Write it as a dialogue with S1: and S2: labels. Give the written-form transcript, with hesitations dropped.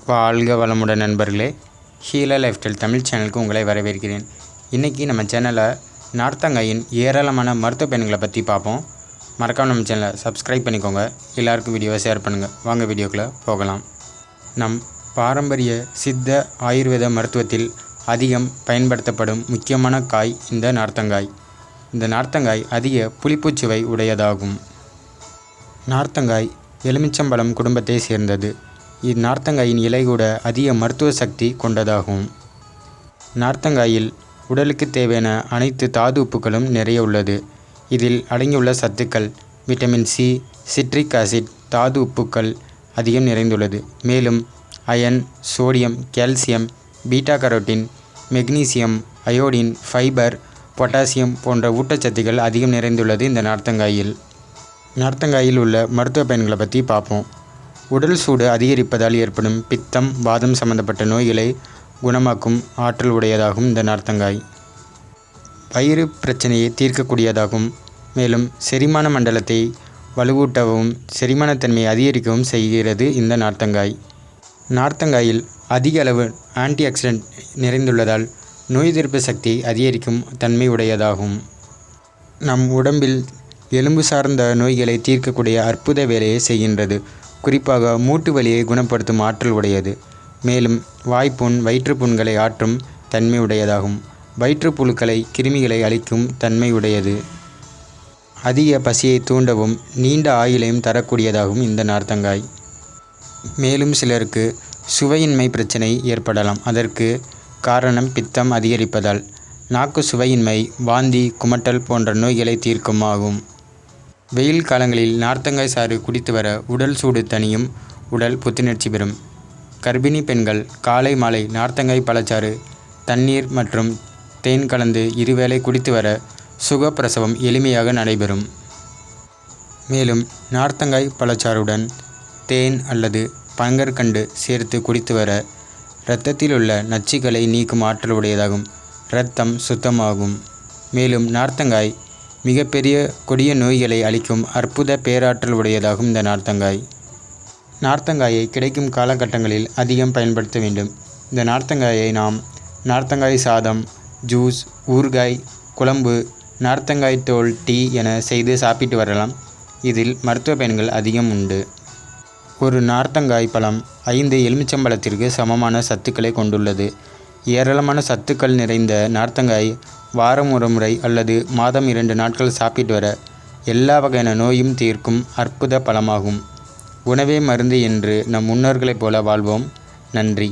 S1: வாழ்க வளமுடன் நண்பர்களே, ஹீலர் லைஃப் ஸ்டைல் தமிழ் சேனலுக்கு உங்களை வரவேற்கிறேன். இன்றைக்கி நம்ம சேனலில் நார்த்தங்காயின் ஏராளமான மருத்துவ பயன்களை பற்றி பார்ப்போம். மறக்காம நம்ம சேனலை சப்ஸ்கிரைப் பண்ணிக்கோங்க. எல்லாருக்கும் வீடியோவை ஷேர் பண்ணுங்கள். வாங்க வீடியோக்குள்ளே போகலாம். நம் பாரம்பரிய சித்த ஆயுர்வேத மருத்துவத்தில் அதிகம் பயன்படுத்தப்படும் முக்கியமான காய் இந்த நார்த்தங்காய். இந்த நார்த்தங்காய் அதிக புளிப்புச்சுவை உடையதாகும். நார்த்தங்காய் எலுமிச்சம்பழம் குடும்பத்தை சேர்ந்தது. இந்நார்த்தங்காயின் இலை கூட அதிக மருத்துவ சக்தி கொண்டதாகும். நார்த்தங்காயில் உடலுக்கு தேவையான அனைத்து தாது உப்புகளும் நிறைய உள்ளது. இதில் அடங்கியுள்ள சத்துக்கள் விட்டமின் சி, சிட்ரிக் ஆசிட், தாது உப்புக்கள் அதிகம் நிறைந்துள்ளது. மேலும் iron, sodium, calcium, beta carotene, magnesium, iodine, fibre, potassium போன்ற ஊட்டச்சத்துக்கள் அதிகம் நிறைந்துள்ளது இந்த நார்த்தங்காயில். நார்த்தங்காயில் உள்ள மருத்துவ பயன்களை பற்றி பார்ப்போம். உடல் சூடு அதிகரிப்பதால் ஏற்படும் பித்தம், வாதம் சம்பந்தப்பட்ட நோய்களை குணமாக்கும் ஆற்றல் உடையதாகும் இந்த நார்த்தங்காய். வயிறு பிரச்சனையை தீர்க்கக்கூடியதாகும். மேலும் செரிமான மண்டலத்தை வலுவூட்டவும் செரிமானத்தன்மையை அதிகரிக்கவும் செய்கிறது இந்த நார்த்தங்காய். நார்த்தங்காயில் அதிக அளவு ஆன்டி ஆக்சிடென்ட் நிறைந்துள்ளதால் நோய் எதிர்ப்பு சக்தியை அதிகரிக்கும் தன்மை உடையதாகும். நம் உடம்பில் எலும்பு சார்ந்த நோய்களை தீர்க்கக்கூடிய அற்புத வேலையை செய்கின்றது. குறிப்பாக மூட்டு வலியை குணப்படுத்தும் ஆற்றல் உடையது. மேலும் வாய்ப்புண், வயிற்றுப்புண்களை ஆற்றும் தன்மை உடையதாகும். வயிற்றுப்புழுக்களை, கிருமிகளை அழிக்கும் தன்மை உடையது. அதிக பசியை தூண்டவும் நீண்ட ஆயுளையும் தரக்கூடியதாகும் இந்த நார்த்தங்காய். மேலும் சிலருக்கு சுவையின்மை பிரச்சனை ஏற்படலாம். அதற்கு காரணம் பித்தம் அதிகரிப்பதால். நாக்கு சுவையின்மை, வாந்தி, குமட்டல் போன்ற நோய்களை தீர்க்கும் ஆகும். வெயில் காலங்களில் நார்த்தங்காய் சாறு குடித்து வர உடல் சூடு தணியும், உடல் புத்துணர்ச்சி பெறும். கர்ப்பிணி பெண்கள் காலை மாலை நார்த்தங்காய் பழச்சாறு, தண்ணீர் மற்றும் தேன் கலந்து இருவேளை குடித்து வர சுகப்பிரசவம் எளிமையாக நடைபெறும். மேலும் நார்த்தங்காய் பழச்சாறுடன் தேன் அல்லது பங்கற்கண்டு சேர்த்து குடித்து வர இரத்தத்தில் உள்ள நச்சுக்களை நீக்கும் ஆற்றல் உடையதாகும். இரத்தம் சுத்தமாகும். மேலும் நார்த்தங்காய் மிகப்பெரிய கொடிய நோய்களை அளிக்கும் அற்புத பேராற்றல் உடையதாகும் இந்த நார்த்தங்காய். நார்த்தங்காயை கிடைக்கும் காலகட்டங்களில் அதிகம் பயன்படுத்த வேண்டும். இந்த நார்த்தங்காயை நாம் நார்த்தங்காய் சாதம், ஜூஸ், ஊறுகாய், குழம்பு, நார்த்தங்காய் தோல் டீ என செய்து சாப்பிட்டு வரலாம். இதில் மருத்துவ பயன்கள் அதிகம் உண்டு. ஒரு நார்த்தங்காய் பழம் 5 எலுமிச்சம்பழத்திற்கு சமமான சத்துக்களை கொண்டுள்ளது. ஏராளமான சத்துக்கள் நிறைந்த நார்த்தங்காய் வாரம் ஒரு முறை அல்லது மாதம் 2 நாட்கள் சாப்பிட்டு வர எல்லா வகையான நோயும் தீர்க்கும் அற்புத பழமாகும். உணவே மருந்து என்று நம் முன்னோர்களைப் போல வாழ்வோம். நன்றி.